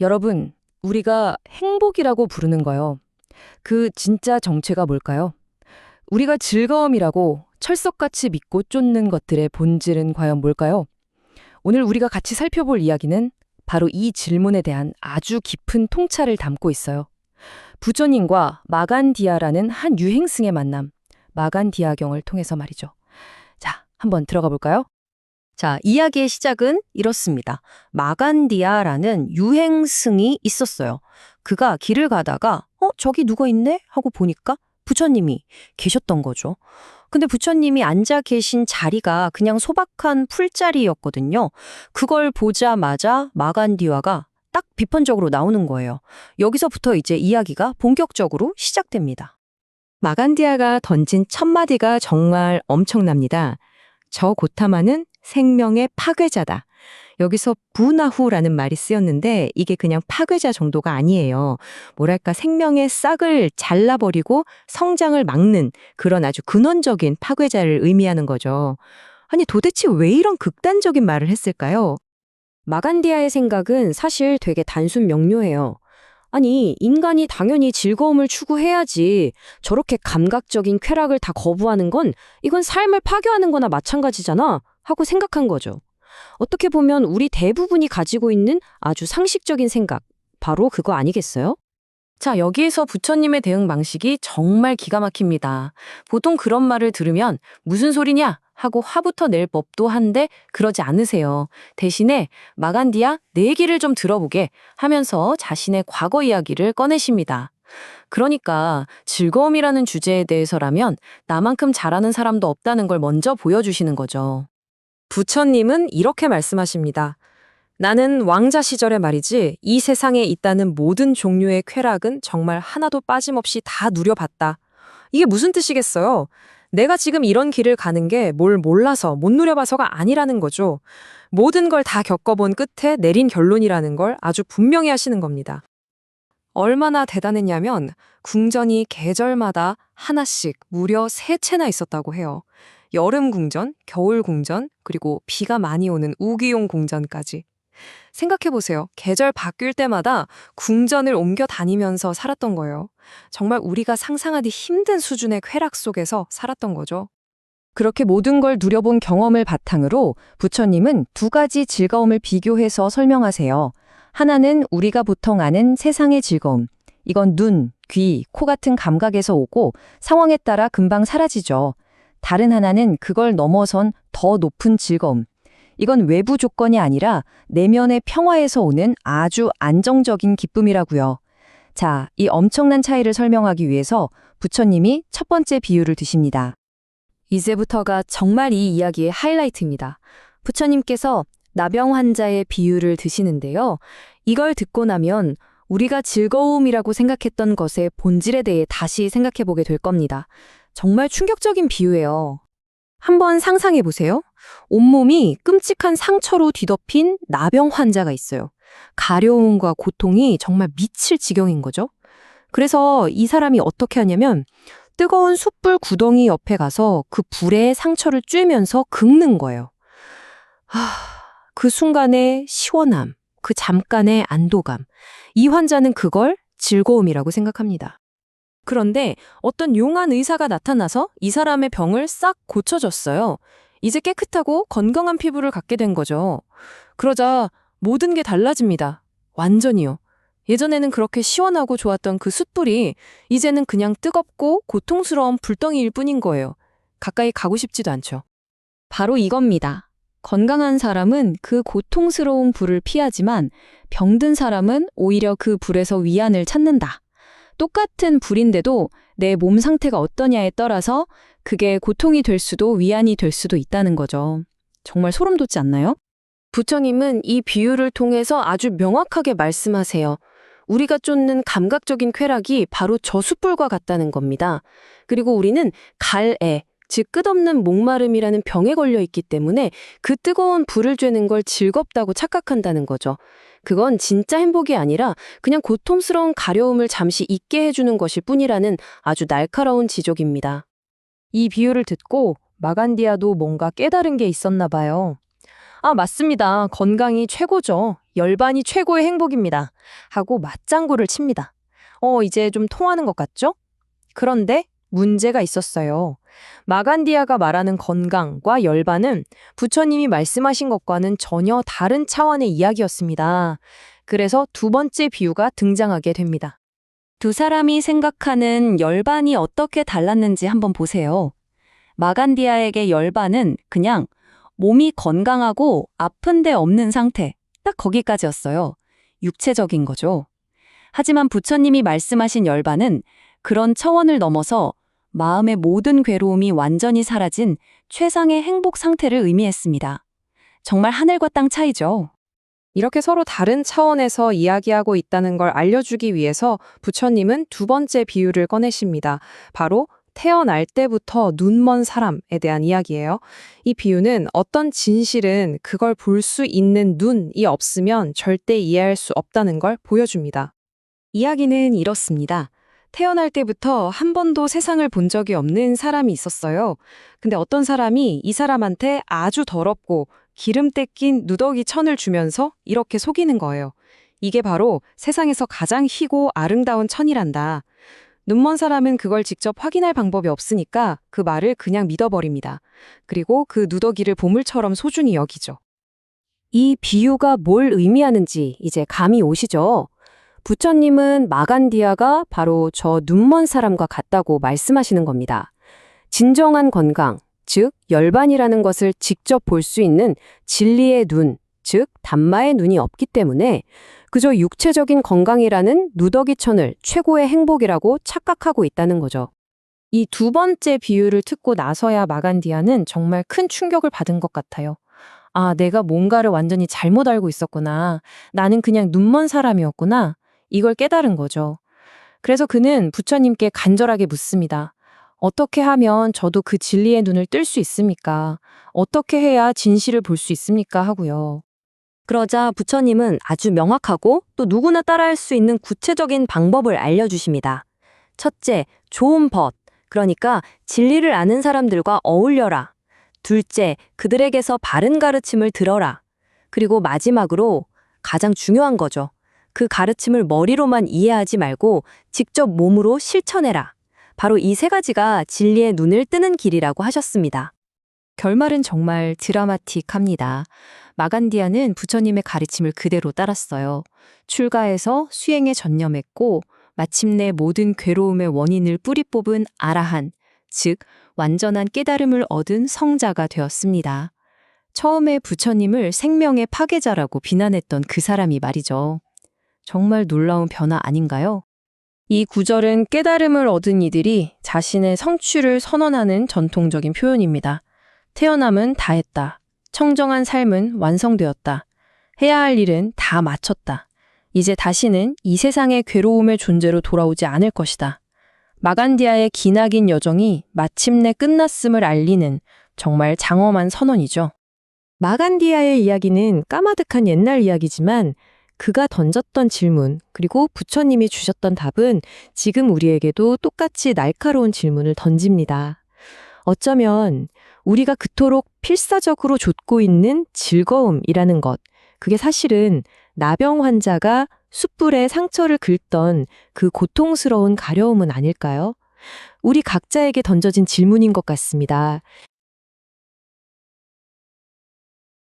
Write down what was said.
여러분, 우리가 행복이라고 부르는 거요. 그 진짜 정체가 뭘까요? 우리가 즐거움이라고 철석같이 믿고 쫓는 것들의 본질은 과연 뭘까요? 오늘 우리가 같이 살펴볼 이야기는 바로 이 질문에 대한 아주 깊은 통찰을 담고 있어요. 부처님과 마간디아라는 한 유행승의 만남, 마간디아경을 통해서 말이죠. 자, 한번 들어가 볼까요? 자, 이야기의 시작은 이렇습니다. 마간디아라는 유행승이 있었어요. 그가 길을 가다가 저기 누가 있네? 하고 보니까 부처님이 계셨던 거죠. 근데 부처님이 앉아 계신 자리가 그냥 소박한 풀자리였거든요. 그걸 보자마자 마간디아가 딱 비판적으로 나오는 거예요. 여기서부터 이제 이야기가 본격적으로 시작됩니다. 마간디아가 던진 첫 마디가 정말 엄청납니다. 저 고타마는 생명의 파괴자다. 여기서 부나후라는 말이 쓰였는데 이게 그냥 파괴자 정도가 아니에요. 뭐랄까 생명의 싹을 잘라버리고 성장을 막는 그런 아주 근원적인 파괴자를 의미하는 거죠. 아니 도대체 왜 이런 극단적인 말을 했을까요? 마간디아의 생각은 사실 되게 단순 명료해요. 아니, 인간이 당연히 즐거움을 추구해야지 저렇게 감각적인 쾌락을 다 거부하는 건 이건 삶을 파괴하는 거나 마찬가지잖아 하고 생각한 거죠. 어떻게 보면 우리 대부분이 가지고 있는 아주 상식적인 생각, 바로 그거 아니겠어요? 자, 여기에서 부처님의 대응 방식이 정말 기가 막힙니다. 보통 그런 말을 들으면 무슨 소리냐 하고 화부터 낼 법도 한데 그러지 않으세요. 대신에 마간디아 내 얘기를 좀 들어보게 하면서 자신의 과거 이야기를 꺼내십니다. 그러니까 즐거움이라는 주제에 대해서라면 나만큼 잘하는 사람도 없다는 걸 먼저 보여주시는 거죠. 부처님은 이렇게 말씀하십니다. 나는 왕자 시절에 말이지 이 세상에 있다는 모든 종류의 쾌락은 정말 하나도 빠짐없이 다 누려봤다. 이게 무슨 뜻이겠어요? 내가 지금 이런 길을 가는 게 뭘 몰라서 못 누려봐서가 아니라는 거죠. 모든 걸 다 겪어본 끝에 내린 결론이라는 걸 아주 분명히 하시는 겁니다. 얼마나 대단했냐면 궁전이 계절마다 하나씩 무려 3채나 있었다고 해요. 여름 궁전, 겨울 궁전, 그리고 비가 많이 오는 우기용 궁전까지. 생각해보세요. 계절 바뀔 때마다 궁전을 옮겨 다니면서 살았던 거예요. 정말 우리가 상상하기 힘든 수준의 쾌락 속에서 살았던 거죠. 그렇게 모든 걸 누려본 경험을 바탕으로 부처님은 두 가지 즐거움을 비교해서 설명하세요. 하나는 우리가 보통 아는 세상의 즐거움. 이건 눈, 귀, 코 같은 감각에서 오고 상황에 따라 금방 사라지죠. 다른 하나는 그걸 넘어선 더 높은 즐거움. 이건 외부 조건이 아니라 내면의 평화에서 오는 아주 안정적인 기쁨이라고요. 자, 이 엄청난 차이를 설명하기 위해서 부처님이 첫 번째 비유를 드십니다. 이제부터가 정말 이 이야기의 하이라이트입니다. 부처님께서 나병 환자의 비유를 드시는데요. 이걸 듣고 나면 우리가 즐거움이라고 생각했던 것의 본질에 대해 다시 생각해보게 될 겁니다. 정말 충격적인 비유예요. 한번 상상해 보세요. 온몸이 끔찍한 상처로 뒤덮인 나병 환자가 있어요. 가려움과 고통이 정말 미칠 지경인 거죠. 그래서 이 사람이 어떻게 하냐면 뜨거운 숯불 구덩이 옆에 가서 그 불에 상처를 쬐면서 긁는 거예요. 그 순간의 시원함, 그 잠깐의 안도감. 이 환자는 그걸 즐거움이라고 생각합니다. 그런데 어떤 용한 의사가 나타나서 이 사람의 병을 싹 고쳐줬어요. 이제 깨끗하고 건강한 피부를 갖게 된 거죠. 그러자 모든 게 달라집니다. 완전히요. 예전에는 그렇게 시원하고 좋았던 그 숯불이 이제는 그냥 뜨겁고 고통스러운 불덩이일 뿐인 거예요. 가까이 가고 싶지도 않죠. 바로 이겁니다. 건강한 사람은 그 고통스러운 불을 피하지만 병든 사람은 오히려 그 불에서 위안을 찾는다. 똑같은 불인데도 내 몸 상태가 어떠냐에 따라서 그게 고통이 될 수도 위안이 될 수도 있다는 거죠. 정말 소름 돋지 않나요? 부처님은 이 비유를 통해서 아주 명확하게 말씀하세요. 우리가 쫓는 감각적인 쾌락이 바로 저 숯불과 같다는 겁니다. 그리고 우리는 갈애, 즉 끝없는 목마름이라는 병에 걸려 있기 때문에 그 뜨거운 불을 쬐는 걸 즐겁다고 착각한다는 거죠. 그건 진짜 행복이 아니라 그냥 고통스러운 가려움을 잠시 잊게 해주는 것일 뿐이라는 아주 날카로운 지적입니다. 이 비유를 듣고 마간디아도 뭔가 깨달은 게 있었나 봐요. 아, 맞습니다. 건강이 최고죠. 열반이 최고의 행복입니다. 하고 맞장구를 칩니다. 이제 좀 통하는 것 같죠? 그런데 문제가 있었어요. 마간디아가 말하는 건강과 열반은 부처님이 말씀하신 것과는 전혀 다른 차원의 이야기였습니다. 그래서 두 번째 비유가 등장하게 됩니다. 두 사람이 생각하는 열반이 어떻게 달랐는지 한번 보세요. 마간디아에게 열반은 그냥 몸이 건강하고 아픈 데 없는 상태, 딱 거기까지였어요. 육체적인 거죠. 하지만 부처님이 말씀하신 열반은 그런 차원을 넘어서 마음의 모든 괴로움이 완전히 사라진 최상의 행복 상태를 의미했습니다. 정말 하늘과 땅 차이죠. 이렇게 서로 다른 차원에서 이야기하고 있다는 걸 알려주기 위해서 부처님은 두 번째 비유를 꺼내십니다. 바로 태어날 때부터 눈먼 사람에 대한 이야기예요. 이 비유는 어떤 진실은 그걸 볼 수 있는 눈이 없으면 절대 이해할 수 없다는 걸 보여줍니다. 이야기는 이렇습니다. 태어날 때부터 한 번도 세상을 본 적이 없는 사람이 있었어요. 근데 어떤 사람이 이 사람한테 아주 더럽고 기름때 낀 누더기 천을 주면서 이렇게 속이는 거예요. 이게 바로 세상에서 가장 희고 아름다운 천이란다. 눈먼 사람은 그걸 직접 확인할 방법이 없으니까 그 말을 그냥 믿어버립니다. 그리고 그 누더기를 보물처럼 소중히 여기죠. 이 비유가 뭘 의미하는지 이제 감이 오시죠? 부처님은 마간디아가 바로 저 눈먼 사람과 같다고 말씀하시는 겁니다. 진정한 건강, 즉 열반이라는 것을 직접 볼 수 있는 진리의 눈, 즉 담마의 눈이 없기 때문에 그저 육체적인 건강이라는 누더기천을 최고의 행복이라고 착각하고 있다는 거죠. 이 두 번째 비유를 듣고 나서야 마간디아는 정말 큰 충격을 받은 것 같아요. 아, 내가 뭔가를 완전히 잘못 알고 있었구나. 나는 그냥 눈먼 사람이었구나. 이걸 깨달은 거죠. 그래서 그는 부처님께 간절하게 묻습니다. 어떻게 하면 저도 그 진리의 눈을 뜰 수 있습니까? 어떻게 해야 진실을 볼 수 있습니까? 하고요. 그러자 부처님은 아주 명확하고 또 누구나 따라할 수 있는 구체적인 방법을 알려주십니다. 첫째, 좋은 벗, 그러니까 진리를 아는 사람들과 어울려라. 둘째, 그들에게서 바른 가르침을 들어라. 그리고 마지막으로 가장 중요한 거죠. 그 가르침을 머리로만 이해하지 말고 직접 몸으로 실천해라. 바로 이 세 가지가 진리의 눈을 뜨는 길이라고 하셨습니다. 결말은 정말 드라마틱합니다. 마간디아는 부처님의 가르침을 그대로 따랐어요. 출가해서 수행에 전념했고 마침내 모든 괴로움의 원인을 뿌리 뽑은 아라한, 즉 완전한 깨달음을 얻은 성자가 되었습니다. 처음에 부처님을 생명의 파괴자라고 비난했던 그 사람이 말이죠. 정말 놀라운 변화 아닌가요? 이 구절은 깨달음을 얻은 이들이 자신의 성취를 선언하는 전통적인 표현입니다. 태어남은 다 했다. 청정한 삶은 완성되었다. 해야 할 일은 다 마쳤다. 이제 다시는 이 세상의 괴로움의 존재로 돌아오지 않을 것이다. 마간디아의 기나긴 여정이 마침내 끝났음을 알리는 정말 장엄한 선언이죠. 마간디아의 이야기는 까마득한 옛날 이야기지만 그가 던졌던 질문, 그리고 부처님이 주셨던 답은 지금 우리에게도 똑같이 날카로운 질문을 던집니다. 어쩌면 우리가 그토록 필사적으로 좇고 있는 즐거움이라는 것, 그게 사실은 나병 환자가 숯불에 상처를 긁던 그 고통스러운 가려움은 아닐까요? 우리 각자에게 던져진 질문인 것 같습니다.